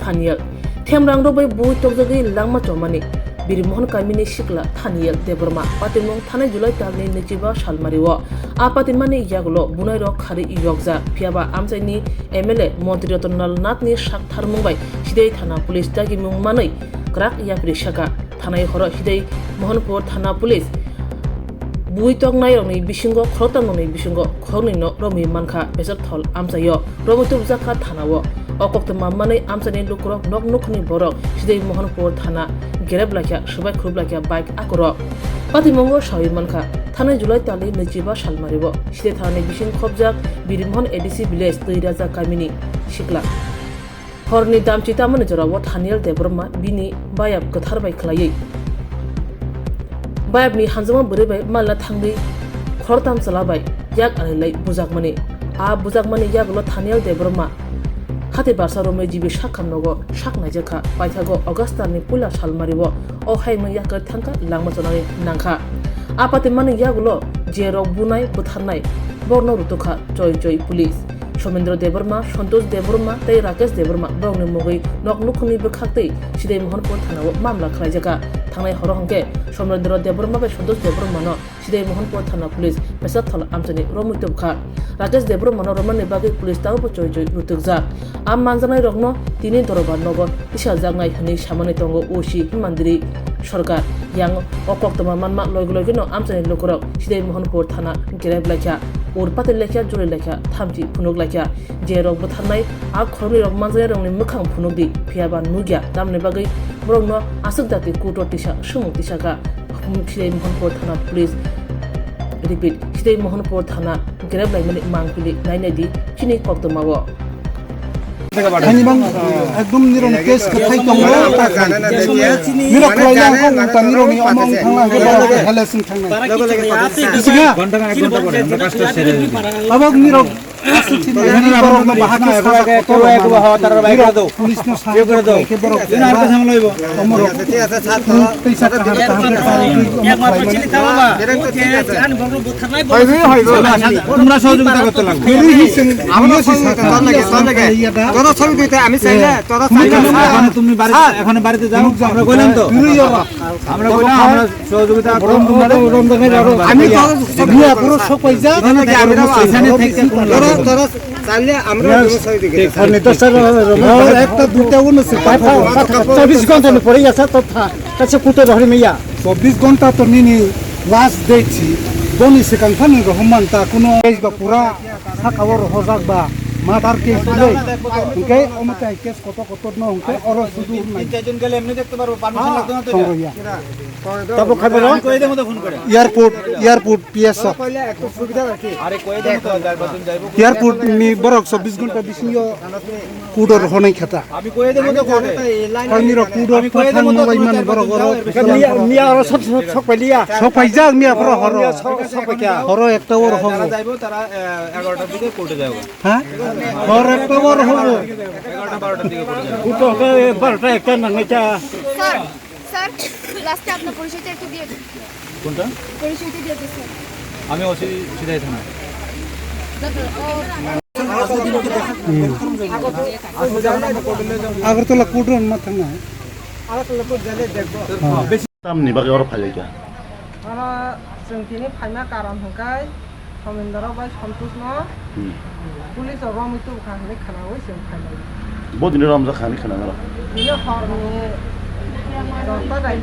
थानियल थेमरांग रोबै बुई तोगजगै langma chomani बिरमोहन कामिनी शिकला थानियल देबरमा पातिमंग थानाय जुलाइ तालनि 25 सालमारिओ आ पातिमानि यागलो बुनाय रक खारि इयगजा फियाबा आमसाइनि एमएलए मन्त्रि रतनलाल नाथनि साकथार मुंबाय सिदै थाना पुलिस दागि मुंमानै ग्राक याप्रि साका थानाय हर सिदै मोहनपुर थाना पुलिस बुई तगनाय रंनि बिसिंग खरतांनि बिसिंग खरनि न रमि मानखा बेसर थल आमसायो रमतुब जाखा थानावो अकक्त माममानै आमसानि लुक्रक नक नखनि बरक सिदै मोहनपुर थाना गेरेब लाखिया सुबाय खुब लाखिया बाइक आकर पातिमंग सावि मानखा थानाय जुलाइ तालि 25 सालमारिबो सिदै थानाय बिसिं खबजाक बिरमोहन एडिसि विलेज दैराजा कामिनी सिकला हरनि दामचि तामनि जराव थानियल देबरमा बिनि बायाब गोथार बाय खलायै बायाबनि हानजमा बोरैबाय मालना थांदै खरताम चलाबाय याक आरैलाय बुजाकमानि आ बुजाकमानि यागल थानियल देबरमा खाते बारसा रोमै जिबि साखामनगो साकनायजोखा पाइथागो अगस्तानि पुला सालमारिबो अहायमै याकर थांका लांमा जनानै नांखा आपाते माने यागुलो जेराव बुनाय बुथारनाय बर्न रुतुखा जय जय पुलिस समेन्द्र देबरमा सन्तोष देबरमा तै राकेश देबरमा बावनि मुगै नकनुखनि बखातै सिदै मोहनपुर थानाव मामला खालायजागा थांनाय हरहंके समेन्द्र देबरमा बाय सन्तोष देबरमा न सिदै मोहनपुर थाना पुलिस बेसा थल आमजनि रमुतुबखा राकेश देबरमा न रमनि बागै पुलिस ताव जय जय रुतुकजा आम मानजानाय रगन तिनि दरबार नगर इसा जागनाय हनि सामानै तंगो ओसि मन्दिरि सरकार yang okokto manma loygologi no amsani lokorok sidai mohanpur thana gereb lakha urpate lakha jore lakha thamji phunuk lakha je rok butharnai a khorni rok manjai rokni mukhang phunukdi phiaba nugya tamne bagai borokno asuk dati kuto tisa sumuk tisaka sidai mohanpur thana police repeat sidai mohanpur thana gereb laimani mangpili nainadi chini kokto mago Bang ekdom nirong kes kathai tonglo nirok klayang ko uta nirong ni omong thangla ke balo halasing thangna isiga abak nirok asthi ni borok na bahaka ko ego ha tar baik do pulis no sahib kar do ke borok dinar ka sam loibo tomor paisa ka ek mar pachili thaba direct to thik ache an borok butharnai hoibe tumra সহযোগিতা করতে লাগবে ফেরি হিসেন আমিও সরকার তোরা ছবি দিতে আমি চাইলে তোরা চাইলে তুমি এখনো বাড়িতে যাও আমরা কইলাম তো আমরা কইলাম আমরা সহযোগিতা করব আমি তো বিয়া পুরো সব পয়সা আমরা পয়সানে থেকে তোরা চাইলে আমরা ছবি দিতে নিতে স্যার একটা দুটো উন 24 ঘন্টা পরে গেছে তো কাছে কুতো ধরে মিয়া 24 ঘন্টা তো নিনি লাস্ট দেখছি বনি সেখান খানি রহমান তা কোনো বা পুরা সাকাবর হজাক বা মাদার কেস লই ওকে ওমতে কেস কত কত ন ওকে আর শুধু তিনজন গেলে এমনি দেখতে পারবো পারমিশন লাগতো না তো তবে খবর কই দেব তো ফোন করে এয়ারপোর্ট পিএস কইলে একটু সুবিধা রাখি আরে কই দেব তো যাইবো এয়ারপোর্ট নি বরক 24 ঘন্টা বিসিও কুডর হনাই খাতা আমি কই দেব তো কোনে কইনি র কুডর কই দেব তো ইমান বড় বড় মিয়া আর সব পাইলিয়া সব পাইজা মিয়া বড় হর সব পাইকা হর একটা ওর হবে যাইবো তারা 11টার দিকে কোর্টে যাবো হ্যাঁ হর একটা ওর হবে 11টা 12টার দিকে কোর্টে যাবো কুটো 12টা একটা নাঙ্গা স্যার লাস্টে আপনার পরিচয়টা একটু দিয়ে দিন কোনটা পরিচয়টা দিয়ে দিন স্যার আমি ওসি সিধাই থানা আগরতলা কোর্টের মাথা না আগরতলা কোর্ট গেলে দেখবো বেশি तामनि बागै अर फाइले क्या ana जोंथिनि फाइमा कारन हंकाय समेन्द्र बाय सन्तोष न पुलिस रमितु खाने खानावै जों फाइनाय बहुत दिन रमजा खाने खाना र बियो हरनि दसता गाय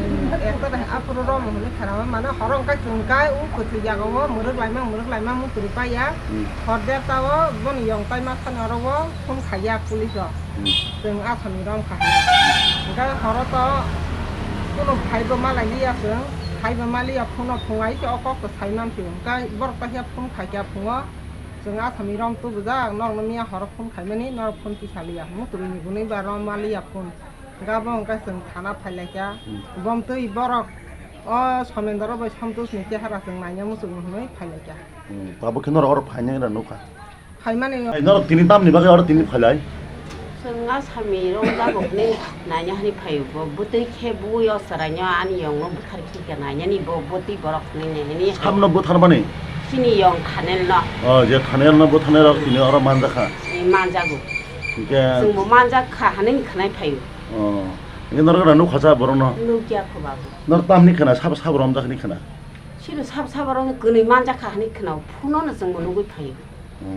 एकता गाय आपुर रम हने खानावा माने हरंकाय जोंकाय उ खथि जागाव मुरुक लाइमा मु तुरि पाया हरदे ताव बन यंकाय मा खानारव फन खाया पुलिस जों आसामनि रम खाया ओंकाय हरत কোনো ভাইবো মালাইলি আছে ভাইবো মালিয়া ফোন ফোঙাই কি অকক সাইনাম কি গাই বরতা হিয়া ফোন খাইয়া ফোঙা जों आसामनि रम तो बुजा नरम मिया हर फोन खाइमानि नर फोन की सालिया मुतुरिनि गुनै बा रम मालिया फोन गाबो गाय जों थाना फाइलायका बमतै बरक अ समेन्द्र बाय सन्तोष नि केहारा जों नाया मुसुग हनै फाइलायका बाबु खिन अर फाइने र नुखा फाइमानि नर तिनि तामनि बागै अर तिनि फाइलाय Senga sami rongga bokne nanya hani payubo buti ke buyo saranya ani yongo bukhar ki nanya ni bo buti borok ni samno buthar bani sini yong khanel na je khanel na buthanel ar tini ara manjakha manjagu 이게 जोंबो मानजाखा हानाय खोनाय फायो 이게 너가 너 과자 버러너 नौकियाखौ बाबो 너 땀니 크나 사브 럼자니 크나 सिरो साबरावनो गोनै मानजाखा हानाय खोनाव फुननो जोंबो नुगै फायो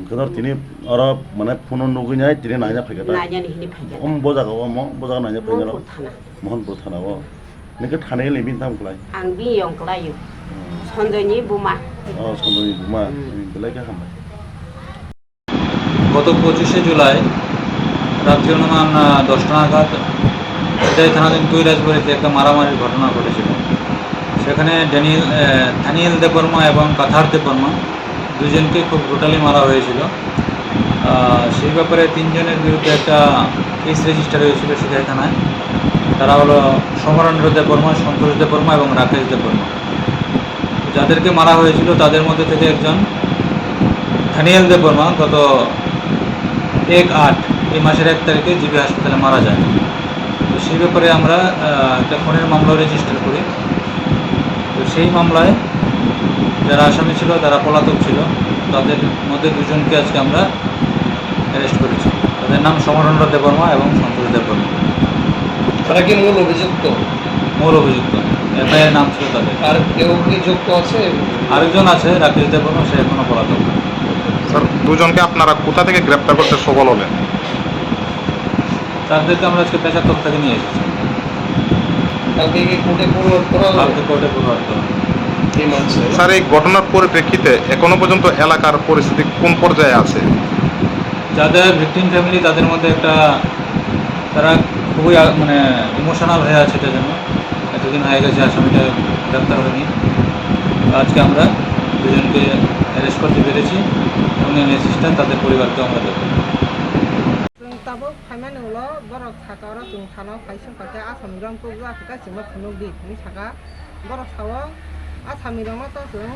그너 तिनी अर माने फुन नुगैनाय तिनी नायना फैगोन नायनानै हिनि फायो बोजागा बोजागा नायना फैगोन महनपुर थाना महनपुर थानाव नोंखौ थानाय लेबिन थामखौलाय आं बि यंक्लायो सन्जयनि बुमा सन्दनि बुमा बेलाय কে खालामबाय গত 25শে জুলাই রাত্রি অনুমান 10টা নাগাদ এটাই থানাধীন কৈলাসবাড়িতে একটা মারামারির ঘটনা ঘটেছিল। সেখানে দানিয়েল দেববর্মা এবং কাথার দেববর্মা দুজনকে খুব ব্রুটালি মারা হয়েছিল। সেই ব্যাপারে তিনজনের বিরুদ্ধে একটা কেস রেজিস্টার হয়েছিল সিধাই থানায়। তারা হলো সমরেন্দ্র দেববর্মা, সন্তোষ দেববর্মা এবং রাকেশ দেববর্মা। যাদেরকে মারা হয়েছিল তাদের মধ্যে থেকে একজন দানিয়েল দেববর্মা গত 1/8 এই মাসের 1 তারিখে জিবি হাসপাতালে মারা যায়। তো সেই ব্যাপারে আমরা একটা খুনের মামলা রেজিস্টার করি। তো সেই মামলায় যারা আসামি ছিল তারা পলাতক ছিল, তাদের মধ্যে দুজনকে আজকে আমরা অ্যারেস্ট করেছি। তাদের নাম সমরেন্দ্র দেববর্মা এবং সন্তোষ দেববর্মা। তারা কি মূল অভিযুক্ত? মূল অভিযুক্ত, এফআইআর নাম ছিল তাদের। আর কেউ কি যুক্ত আছে? আরেকজন আছে রাকেশ দেববর্মা, সে এখনো পলাতক। স্যার, দুজনকে আপনারা কোথা থেকে গ্রেপ্তার করতে সফল হলেন? তাদেরকে আমরা আজকে পেশাতক থেকে নিয়ে এসেছি। কালকে কি কোর্টে ফরওয়ার্ড করা হবে? কালকে কোর্টে ফরওয়ার্ড করা হবে। এই মাসে স্যার, এই ঘটনার পরিপ্রেক্ষিতে এখনো পর্যন্ত এলাকার পরিস্থিতি কোন পর্যায়ে আছে? যাদের ভিকটিম ফ্যামিলি তাদের মধ্যে একটা তারা খুবই মানে ইমোশনাল হয়ে আছে। এটা জন্য এতদিন হয়ে গেছে আসামিটা গ্রেপ্তার হয়নি। আজকে আমরা দুজনকে অ্যারেস্ট করতে পেরেছি এবং অ্যাসিস্ট্যান্ট তাদের পরিবারকে আমরা দেবো। जों दाबो फाइमानि उलो बरक थाकारा जों थानाव फाइसं फाइटा आसामि रंखौ जाखो गासिबो खुनुक दी खुनि थाका बरक थावो आसामि रंनो तो जों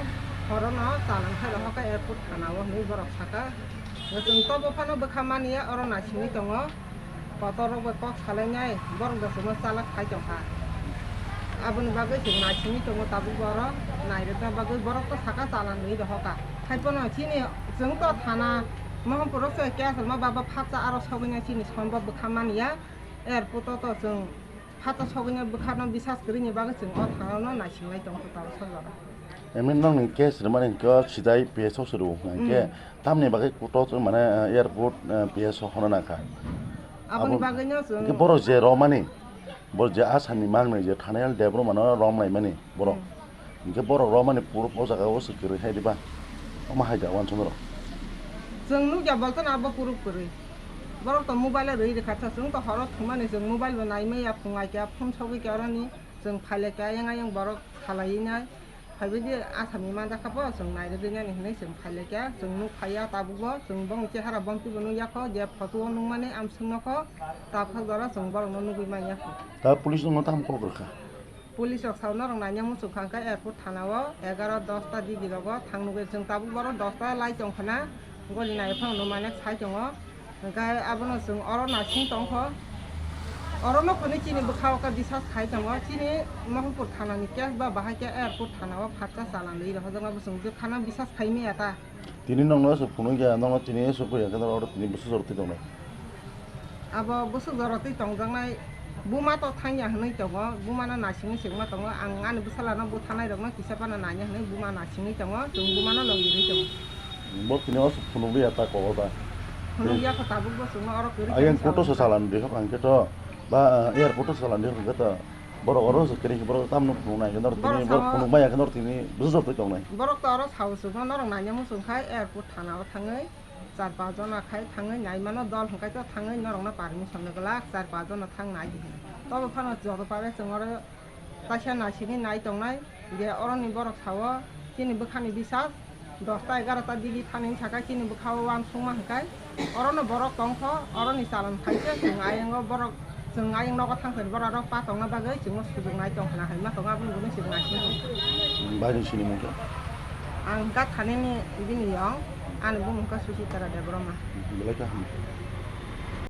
हरनो जालांखाय रहका एयारपोर्ट थानाव नि बरक थाका जों तबो फानो बखामानिया अरना सिनि दङ पतरो बक सालायनाय बरक दसमो साला खाय दंहा आबुनि बागै जों नासिनि दङ दाबो बर नायरदा बागै बरक तो थाका जालांनि रहका खायपनो सिनि जों तो थाना महनपुर क्या बाबा फाचा आरो सगैना चिनि सम्भव खामानिया एयारपोर्ट तो जों फाचा सगैना बोखारनो बिसास करिनि बागै जों थांनो नायसिंनाय दं ताव सरकारा एमन नों केस माने को सिदाय पेस सरो के तामने बागै कुटो माने एयारपोर्ट पेस होनो नाका आबुनि बागैनो जों के बर जे रमानि बर जे आसामनि मांगनाय जे थानायाल डेब्रो माने रमनाय माने बर के बर रमानि पुरो पजागाव सकिरै हायदिबा मा हायदा वान चन्द्र जों नुजा बलतन आबो पुरुक करै बरक तो मोबाइल रहि रेखाथा जों तो हर थुमानि जों मोबाइल बनायमै या फुंगाय क्या फन सबै क्यारनि जों फाइले क्या यंगायं बरक खालायनाय फाइबेदि आसामनि मानजाखाबो जों नायरे गैनानि हनै जों फाइले क्या जों नु फाया ताबुबो जों बं चेहारा बंति बनु याखो जे फटो नु माने आमसुनखो ताफा दरा जों बरक नु गैमा याखो ता पुलिस नु ताम कल गरखा पुलिस सावना रं नायना मुसु खांका एयारपोर्ट थानाव 11-10 ता दिगि लगो थांनुगे जों ताबु बरक 10 ता लाइ जंखना गलि नाय फांनो माने साइ दङ गाय आबनो जों अर नासिं दंख अरनो खनि चिनि बखाव का बिसास खाइ दङ चिनि महनपुर थानानि केस बा बाहाय के एयारपोर्ट थानाव फाटसा सालानै रह जों जों जे खाना बिसास खाइमे आता तिनि नंनो सो फुनु गया नंनो तिनि सो फया के अर तिनि बसु जरति दङ अब बसु जरति दंजंनाय बुमा तो थांया हनै दङ बुमाना नासिंनि सिगमा दङ आं आन बसालाना बुथानाय दङ किसापाना नाया हनै बुमा नासिंनि दङ जों बुमाना लगिरै दङ बकिनो फुनुबि आता कबा फुनुबिया को ताबु बसुमा अर करि आयन फोटो सो सालान देखो आंके तो बा एयारपोर्ट सालान देखो गता बर अर सो करि बर तामनो फुनाय गनर तिनि बर फुनुबाय गनर तिनि बुजब दंनाय बरक तो अर साउसुबो नरं नायना मुसुखाय एयारपोर्ट थानाव थाङै 4-5 जना खाय थाङै नायमानो दल हंखाय तो थाङै नरंना पारमिसन नगला 4-5 जना थां नाय तब फानो जरो पारे जों अर तासिया नासिनि नाय दंनाय जे अरनि बरक सावो तिनि बखानि बिसास 10-11 दिगि थानायनि थाखाय चिनि बखाव आं संमा हकाय अरनो बरक दंख अरनि चालान खायसे जों आयंग बरक जों आयंग नग थांखै बरक पा दंना बागै जों सुजुनाय दंखना हाय मा दंगा बुंगुन सिगनाय बायनि सिनि मुंखौ आं गा थानायनि बिनियाव आं बुंखा सुचितारा देब्रमा बेलाय का